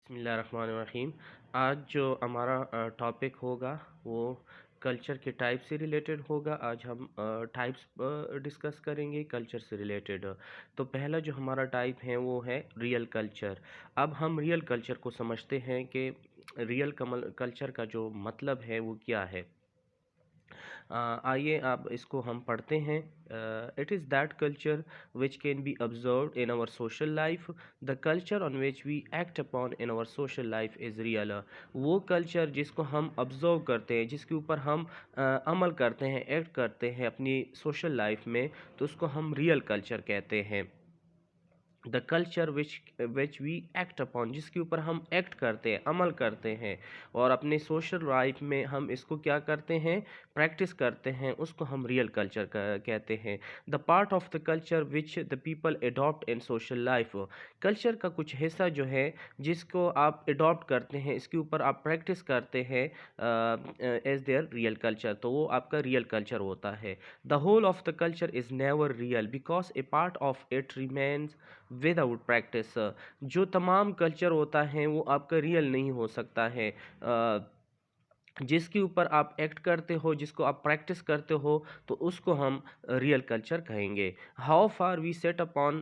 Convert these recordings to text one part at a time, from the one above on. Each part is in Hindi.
बिस्मिल्लाहिर्रहमानिर्रहीम। आज जो हमारा टॉपिक होगा वो कल्चर के टाइप से रिलेटेड होगा। आज हम टाइप्स डिस्कस करेंगे कल्चर से रिलेटेड। तो पहला जो हमारा टाइप है वो है रियल कल्चर। अब हम रियल कल्चर को समझते हैं कि रियल कल्चर का जो मतलब है वो क्या है। आइए अब इसको हम पढ़ते हैं। It is that culture which can be observed in our social life. The culture on which we act upon in our social life is real. वो कल्चर जिसको हम ऑब्जर्व करते हैं, जिसके ऊपर हम अमल करते हैं, एक्ट करते हैं अपनी सोशल लाइफ में, तो उसको हम रियल कल्चर कहते हैं। The culture which we act upon, जिसके ऊपर हम एक्ट करते हैं, अमल करते हैं और अपने सोशल लाइफ में हम इसको क्या करते हैं, प्रैक्टिस करते हैं, उसको हम रियल कल्चर कहते हैं। The part of the culture which the people adopt in social life. Culture का कुछ हिस्सा जो है जिसको आप अडॉप्ट करते हैं, इसके ऊपर आप प्रैक्टिस करते हैं एज देयर रियल कल्चर, तो वो आपका रियल कल्चर होता है। The whole of the culture is never real because a part of it remains without practice. जो तमाम कल्चर होता है वो आपका रियल नहीं हो सकता है। जिसके ऊपर आप एक्ट करते हो, जिसको आप प्रैक्टिस करते हो, तो उसको हम रियल कल्चर कहेंगे। How far we set upon,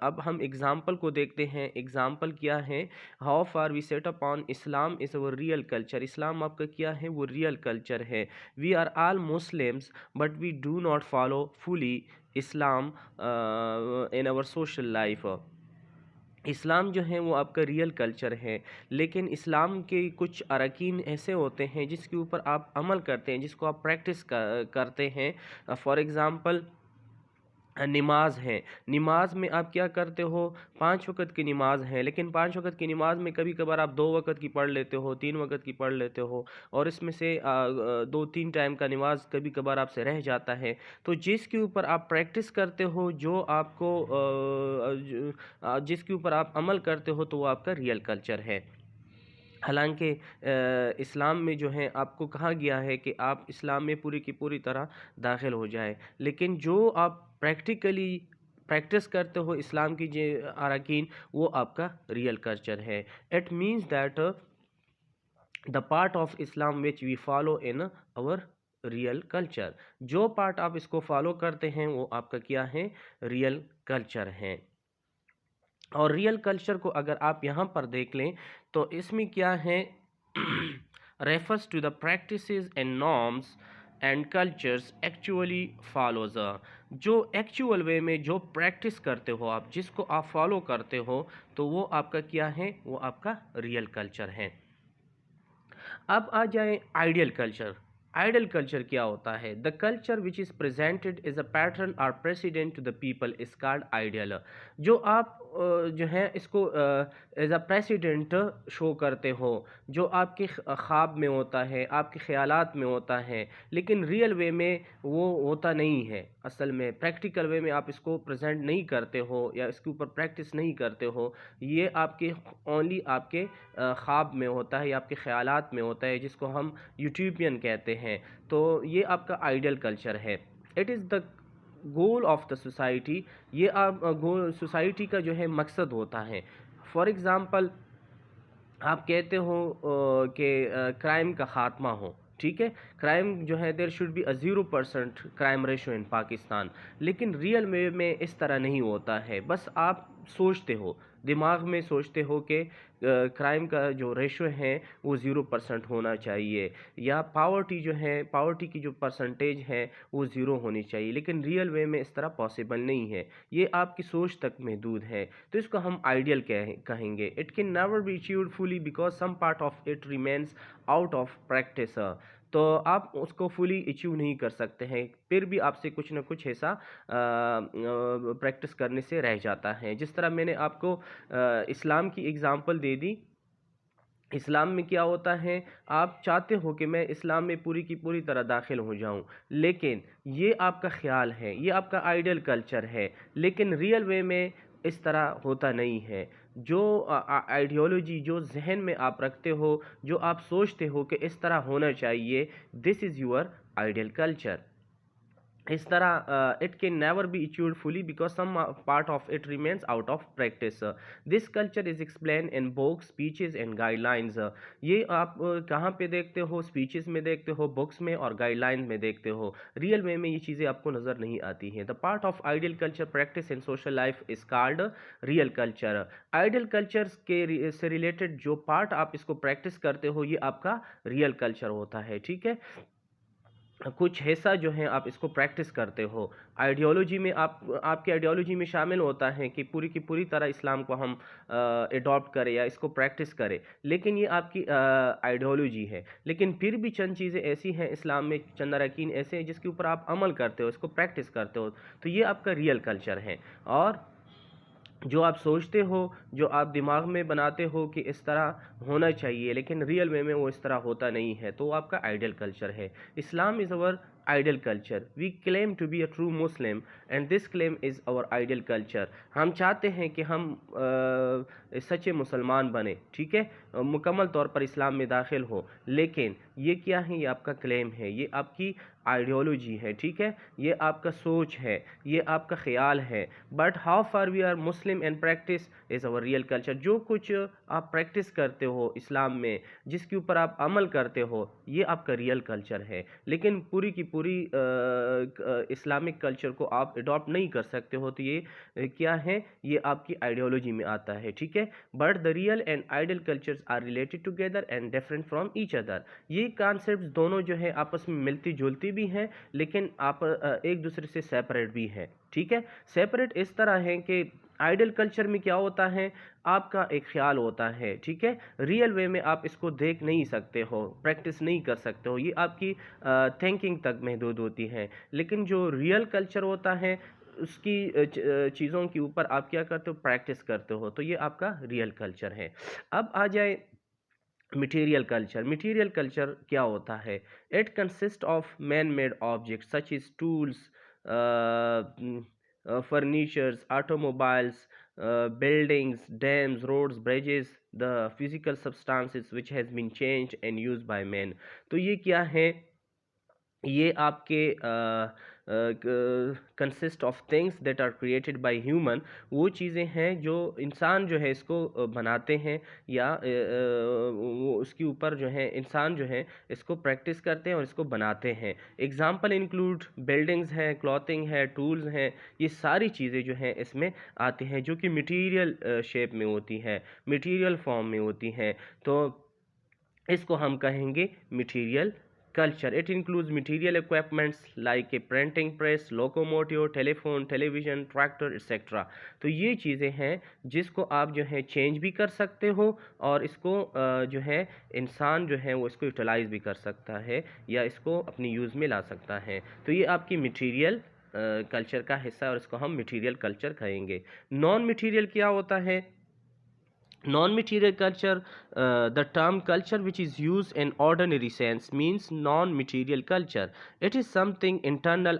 अब हम एग्जाम्पल को देखते हैं। एग्जाम्पल क्या है? How far we set upon Islam is our real culture. इस्लाम आपका क्या है? वो रियल कल्चर है। We are all Muslims but we do not follow fully Islam इन आवर सोशल लाइफ। इस्लाम जो है वो आपका रियल कल्चर है, लेकिन इस्लाम के कुछ अरकान ऐसे होते हैं जिसके ऊपर आप अमल करते हैं, जिसको आप प्रैक्टिस करते हैं। फॉर एग्ज़ाम्पल नमाज है। नमाज में आप क्या करते हो? 5 वक़्त की नमाज है, लेकिन 5 वक़्त की नमाज में कभी कभार आप 2 वक़्त की पढ़ लेते हो, 3 वक़्त की पढ़ लेते हो, और इसमें से 2-3 टाइम का नमाज कभी कभार आपसे रह जाता है। तो जिसके ऊपर आप प्रैक्टिस करते हो, जो आपको जिसके ऊपर आप अमल करते हो, तो वो आपका रियल कल्चर है। हालांकि इस्लाम में जो है आपको कहा गया है कि आप इस्लाम में पूरी की पूरी तरह दाखिल हो जाए, लेकिन जो आप प्रैक्टिकली प्रैक्टिस करते हो इस्लाम की जो अरकान, वो आपका रियल कल्चर है। It means that the part of Islam which we follow in our real culture. जो पार्ट आप इसको फॉलो करते हैं वो आपका क्या है? रियल कल्चर है। और रियल कल्चर को अगर आप यहाँ पर देख लें तो इसमें क्या है? Refers to the practices and norms and cultures actually follows. जो एक्चुअल वे में जो प्रैक्टिस करते हो आप, जिसको आप फॉलो करते हो, तो वो आपका क्या है? वो आपका रियल कल्चर है। अब आ जाए आइडियल कल्चर। आइडियल कल्चर क्या होता है? The culture which is presented is a pattern और precedent to the people is called ideal. जो आप जो है इसको एज अ प्रेसिडेंट शो करते हो, जो आपके ख्वाब में होता है, आपके ख्यालात में होता है, लेकिन रियल वे में वो होता नहीं है। असल में प्रैक्टिकल वे में आप इसको प्रेजेंट नहीं करते हो या इसके ऊपर प्रैक्टिस नहीं करते हो। ये आपके ओनली आपके ख्वाब में होता है या आपके ख़यालात में होता है, जिसको हम यूटोपियन कहते हैं। तो ये आपका आइडियल कल्चर है। It is the goal of the society. ये आप गोल सोसाइटी का जो है मकसद होता है। फॉर एग्ज़ाम्पल आप कहते हो कि क्राइम का ख़ात्मा हो, ठीक है? क्राइम जो है there should be a 0% crime ratio in Pakistan, लेकिन रियल में इस तरह नहीं होता है। बस आप सोचते हो, दिमाग में सोचते हो कि क्राइम का जो रेशो है वो 0% होना चाहिए, या पावर्टी जो है, पावर्टी की जो परसेंटेज है वो 0 होनी चाहिए, लेकिन रियल वे में इस तरह पॉसिबल नहीं है। ये आपकी सोच तक महदूद है, तो इसको हम आइडियल कहेंगे। It can never be achieved fully because some part of it remains out of practice. तो आप उसको फुली अचीव नहीं कर सकते हैं, फिर भी आपसे कुछ ना कुछ ऐसा प्रैक्टिस करने से रह जाता है। जिस तरह मैंने आपको इस्लाम की एग्ज़ाम्पल दे दी। इस्लाम में क्या होता है? आप चाहते हो कि मैं इस्लाम में पूरी की पूरी तरह दाखिल हो जाऊं, लेकिन ये आपका ख्याल है, ये आपका आइडियल कल्चर है, लेकिन रियल वे में इस तरह होता नहीं है। जो आइडियोलॉजी जो जहन में आप रखते हो, जो आप सोचते हो कि इस तरह होना चाहिए, this is your ideal culture. इस तरह it can never be achieved fully because some part of it remains out of practice. This culture is explain in books speeches and guidelines. ये आप कहाँ पे देखते हो? स्पीचेस में देखते हो, बुक्स में और गाइडलाइन में देखते हो। रियल वे में ये चीज़ें आपको नज़र नहीं आती हैं। The part of ideal culture practice in social life is called real culture. Ideal culture के से रिलेटेड जो पार्ट आप इसको प्रैक्टिस करते हो ये आपका रियल कल्चर होता है। ठीक है, कुछ हिस्सा जो है आप इसको प्रैक्टिस करते हो। आइडियोलॉजी में आपके आइडियोलॉजी में शामिल होता है कि पूरी की पूरी तरह इस्लाम को हम अडॉप्ट करें या इसको प्रैक्टिस करें, लेकिन ये आपकी आइडियोलॉजी है। लेकिन फिर भी चंद चीज़ें ऐसी हैं इस्लाम में, चंद अरकान ऐसे हैं जिसके ऊपर आप अमल करते हो, इसको प्रैक्टिस करते हो, तो ये आपका रियल कल्चर है। और जो आप सोचते हो, जो आप दिमाग में बनाते हो कि इस तरह होना चाहिए, लेकिन रियल वे में वो इस तरह होता नहीं है, तो वो आपका आइडियल कल्चर है। Islam is our ideal culture. We claim to be a true Muslim and this claim is our ideal culture. हम चाहते हैं कि हम सच्चे मुसलमान बने, ठीक है, मुकम्मल तौर पर इस्लाम में दाखिल हो, लेकिन ये क्या है? ये आपका क्लेम है, ये आपकी आइडियोलॉजी है, ठीक है, ये आपका सोच है, ये आपका ख्याल है। But how far we are Muslim and practice is our real culture. जो कुछ आप प्रैक्टिस करते हो इस्लाम में, जिसके ऊपर आप अमल करते हो, ये आपका रियल कल्चर है। लेकिन पूरी की पूरी इस्लामिक कल्चर को आप अडॉप्ट नहीं कर सकते हो, तो ये क्या है? ये आपकी आइडियोलॉजी में आता है, ठीक है। But the real and ideal cultures are related together and different from each other. ये कॉन्सेप्ट दोनों जो है आपस में मिलती जुलती भी हैं, लेकिन आप एक दूसरे से सेपरेट भी है, ठीक है। सेपरेट इस तरह है कि आइडियल कल्चर में क्या होता है? आपका एक ख्याल होता है, ठीक है, रियल वे में आप इसको देख नहीं सकते हो, प्रैक्टिस नहीं कर सकते हो, ये आपकी थिंकिंग तक महदूद होती है। लेकिन जो रियल कल्चर होता है उसकी चीज़ों के ऊपर आप क्या करते हो? प्रैक्टिस करते हो, तो ये आपका रियल कल्चर है। अब आ जाए मटेरियल कल्चर। मटेरियल कल्चर क्या होता है? It consist of man made object such is tools, furnitures, automobiles, buildings, dams, roads, bridges, the physical substances which has been changed and used by man। तो ये क्या है? ये आपके consist of things that are created by human. वो चीज़ें हैं जो इंसान जो है इसको बनाते हैं, या वो उसके ऊपर जो है इंसान जो है इसको प्रैक्टिस करते हैं और इसको बनाते हैं। एग्जांपल इंक्लूड बिल्डिंग्स हैं, क्लॉथिंग है, टूल्स हैं, ये सारी चीज़ें जो हैं इसमें आती हैं, जो कि मटीरियल शेप में होती हैं, मटीरियल फॉर्म में होती हैं। तो इसको हम कहेंगे material culture. It includes material equipments like a printing press, locomotive, telephone, television, tractor etcetera. तो ये चीज़ें हैं जिसको आप जो है चेंज भी कर सकते हो, और इसको जो है इंसान जो है वो इसको यूटिलाइज भी कर सकता है, या इसको अपनी यूज़ में ला सकता है। तो ये आपकी मटेरियल कल्चर का हिस्सा है, और इसको हम मटेरियल कल्चर कहेंगे। नॉन मटेरियल क्या होता है? Non-material culture, the term culture which is used in ordinary sense means non-material culture. It is something internal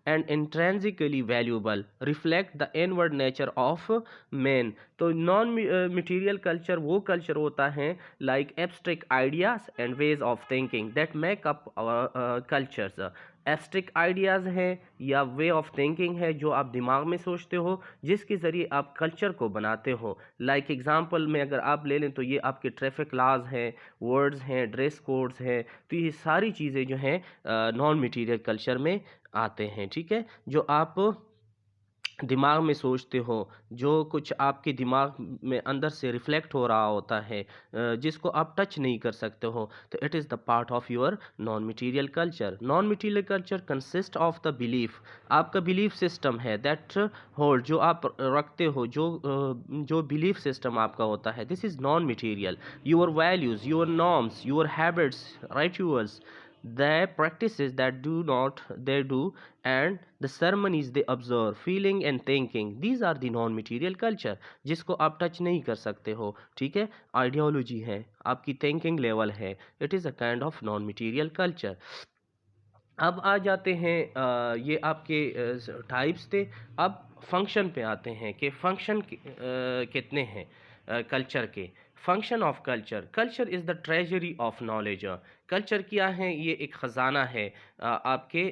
and intrinsically valuable, reflect the inward nature of man। तो नॉन मटेरियल कल्चर वो कल्चर होता है like abstract ideas and ways of thinking that make up our cultures. Abstract ideas हैं या वे ऑफ थिंकिंग है जो आप दिमाग में सोचते हो, जिसके ज़रिए आप कल्चर को बनाते हो। लाइक एग्जांपल में अगर आप ले लें तो ये आपके ट्रैफिक लॉज हैं, वर्ड्स हैं, ड्रेस कोड्स हैं, तो ये सारी चीज़ें जो हैं नॉन मटीरियल कल्चर में आते हैं, ठीक है। जो आप दिमाग में सोचते हो, जो कुछ आपके दिमाग में अंदर से रिफ्लेक्ट हो रहा होता है, जिसको आप टच नहीं कर सकते हो, तो it is the part of your non material culture. Non material culture consist of the belief. आपका बिलीफ सिस्टम है दैट होल्ड, जो आप रखते हो, जो बिलीफ सिस्टम आपका होता है, this is non material. Your values, your norms, your habits, rituals, the practices that do not they do, and the ceremonies they observe, feeling and thinking, these are the non material culture, जिसको आप टच नहीं कर सकते हो, ठीक है। आइडियोलॉजी है, आपकी थिंकिंग लेवल है, it is a kind of non material culture. अब आ जाते हैं ये आपके टाइप्स थे। अब फंक्शन पे आते हैं कि फंक्शन कितने हैं कल्चर के। Function of culture, culture is the treasury of knowledge. Culture क्या है? ये एक ख़जाना है आपके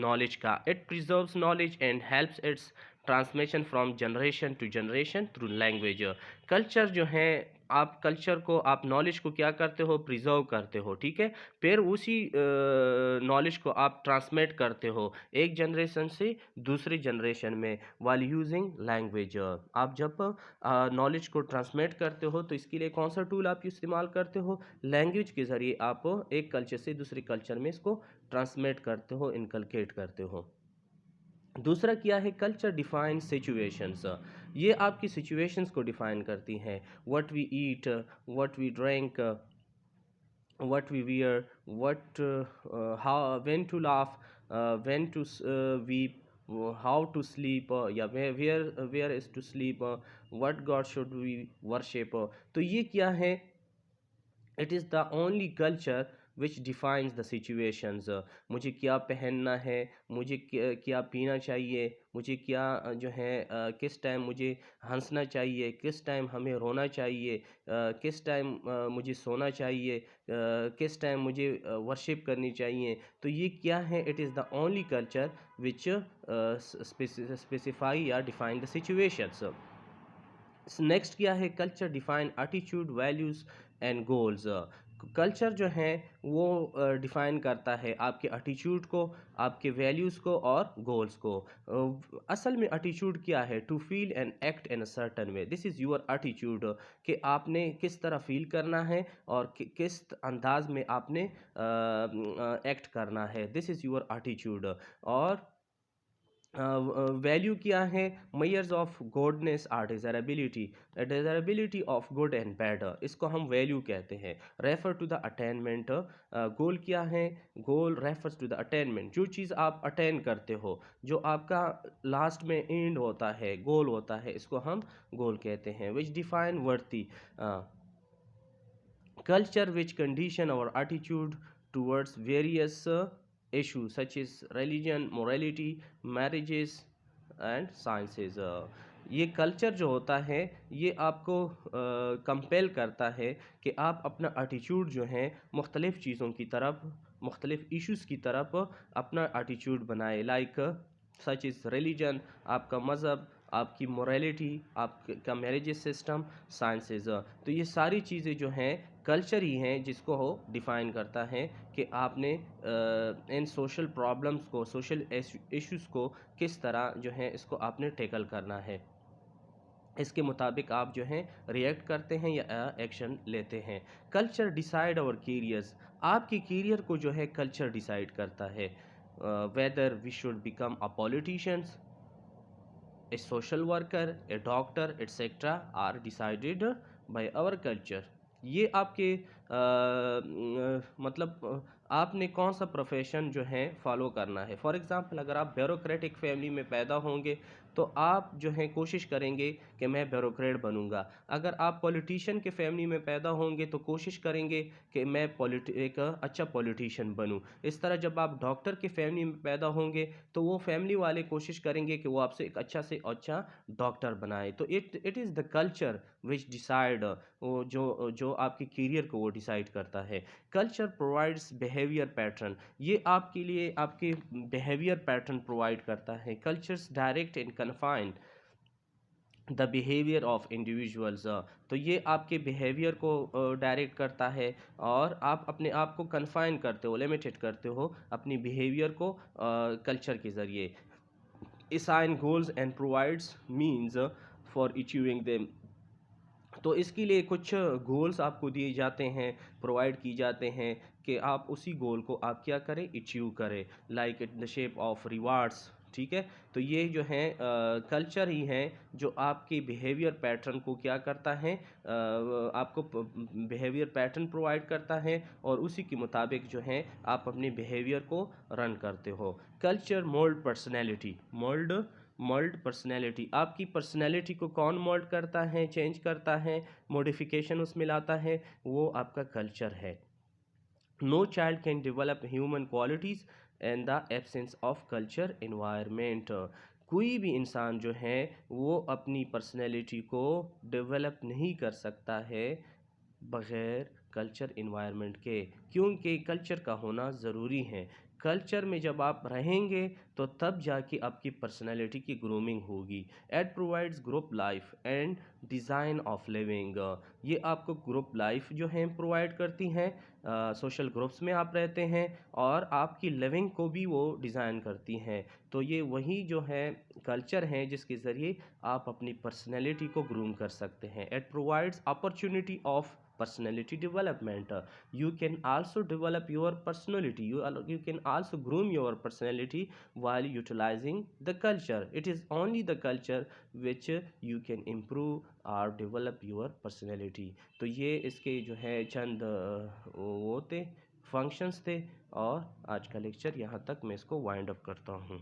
नॉलेज का। It preserves knowledge and helps its transmission from generation to generation through language. Culture जो है, आप कल्चर को, आप नॉलेज को क्या करते हो? प्रिजर्व करते हो, ठीक है। फिर उसी नॉलेज को आप ट्रांसमिट करते हो एक जनरेशन से दूसरी जनरेशन में, वाल यूजिंग लैंग्वेज। आप जब नॉलेज को ट्रांसमिट करते हो तो इसके लिए कौन सा टूल आप इस्तेमाल करते हो? लैंग्वेज के ज़रिए आप एक कल्चर से दूसरे कल्चर में इसको ट्रांसमिट करते हो, इनकलकेट करते हो। दूसरा क्या है? Culture define situations. ये आपकी सिचुएशंस को डिफाइन करती हैं। What we eat, what we drink, what we wear, how, when to laugh, when to weep, how to sleep, या where is to sleep, what God should we worship. तो ये क्या है? It is the only culture which defines the situations. मुझे क्या पहनना है, मुझे क्या पीना चाहिए, मुझे क्या जो है किस टाइम मुझे हंसना चाहिए, किस टाइम हमें रोना चाहिए, किस टाइम मुझे सोना चाहिए, किस टाइम मुझे वर्शिप करनी चाहिए। तो ये क्या है? It is the only culture which specify या डिफाइन द सिचुएशंस। नेक्स्ट क्या है? Culture define attitude, values and goals. Culture जो है वो डिफाइन करता है आपके एटीट्यूड को, आपके वैल्यूज़ को और गोल्स को। असल में एटीट्यूड क्या है? To feel and act in a certain way, this is your attitude. कि आपने किस तरह फील करना है और किस अंदाज में आपने एक्ट करना है, दिस इज़ योर एटीट्यूड। और वैल्यू क्या है? Measures of goodness or desirability, desirability of good and bad, इसको हम वैल्यू कहते हैं। Refer to the attainment, goal क्या है? Goal refers to the attainment, जो चीज़ आप अटेन करते हो, जो आपका लास्ट में एंड होता है, गोल होता है, इसको हम गोल कहते हैं। Which define worthy, culture which condition our attitude towards various issues such as religion, morality, marriages and sciences. ये कल्चर जो होता है ये आपको कंपेल करता है कि आप अपना एटीट्यूड जो है मुख्तलिफ़ चीज़ों की तरफ, मुख्तलिफ़ इश्यूज़ की तरफ अपना एटीट्यूड बनाए। लाइक सच इज़ रिलीजन, आपका मज़हब, आपकी मोरालिटी, आपका मैरिज सिस्टम, साइंसेज। तो ये सारी चीज़ें जो हैं कल्चर ही हैं जिसको हो डिफ़ाइन करता है कि आपने इन सोशल प्रॉब्लम्स को, सोशल इश्यूज़ को किस तरह जो है इसको आपने टैकल करना है। इसके मुताबिक आप जो हैं रिएक्ट करते हैं या एक्शन लेते हैं। कल्चर डिसाइड आवर कैरियर्स, आपके कैरियर को जो है कल्चर डिसाइड करता है। Whether we should become a politicians, a social worker, a doctor, etc. are decided by our culture. ये आपके मतलब आपने कौन सा प्रोफेशन जो है फॉलो करना है। फॉर एग्ज़ाम्पल अगर आप ब्यूरोक्रेटिक फैमिली में पैदा होंगे तो आप जो है कोशिश करेंगे कि मैं ब्यूरोक्रेट बनूंगा। अगर आप पॉलिटिशियन के फैमिली में पैदा होंगे तो कोशिश करेंगे कि मैं एक अच्छा पॉलिटिशियन बनूं। इस तरह जब आप डॉक्टर के फैमिली में पैदा होंगे तो वो फैमिली वाले कोशिश करेंगे कि वो आपसे एक अच्छा से अच्छा डॉक्टर बनाए। तो it is the culture which decide, वो जो आपके करियर को वो डिसाइड करता है। कल्चर प्रोवाइड्स बिहेवियर पैटर्न, ये आपके लिए आपके बिहेवियर पैटर्न प्रोवाइड करता है। Cultures direct and confine the behaviour of individuals, तो ये आपके बिहेवियर को डायरेक्ट करता है और आप अपने आप को कन्फाइन करते हो, लिमिटेड करते हो अपनी बिहेवियर को कल्चर के ज़रिए। assign goals and provides means for achieving them, तो इसके लिए कुछ गोल्स आपको दिए जाते हैं, प्रोवाइड की जाते हैं कि आप उसी गोल को आप क्या करें, अचीव करें, like in the shape of rewards. ठीक है, तो ये जो है कल्चर ही है जो आपके बिहेवियर पैटर्न को क्या करता है, आपको बिहेवियर पैटर्न प्रोवाइड करता है और उसी के मुताबिक जो है आप अपने बिहेवियर को रन करते हो। Culture mould personality, mould personality, आपकी पर्सनैलिटी को कौन मोल्ड करता है, चेंज करता है, मॉडिफिकेशन उसमें लाता है, वो आपका कल्चर है। No child can develop human qualities in the absence of culture environment, कोई भी इंसान जो है वो अपनी पर्सनैलिटी को डेवलप नहीं कर सकता है बग़ैर कल्चर इन्वायरमेंट के, क्योंकि कल्चर का होना ज़रूरी है। कल्चर में जब आप रहेंगे तो तब जाके आपकी पर्सनैलिटी की ग्रूमिंग होगी। It provides group life and design of living. ये आपको ग्रुप लाइफ जो है प्रोवाइड करती हैं, सोशल ग्रुप्स में आप रहते हैं और आपकी लिविंग को भी वो डिज़ाइन करती हैं। तो ये वही जो है कल्चर है जिसके ज़रिए आप अपनी पर्सनैलिटी को ग्रूम कर सकते हैं। It provides opportunity of personality development. You can also develop your personality. You can also groom your personality while utilizing the culture. It is only the culture which you can improve or develop your personality. तो ये इसके जो है चंद वो थे फंक्शंस थे, और आज का लेक्चर यहाँ तक मैं इसको वाइंड अप करता हूँ।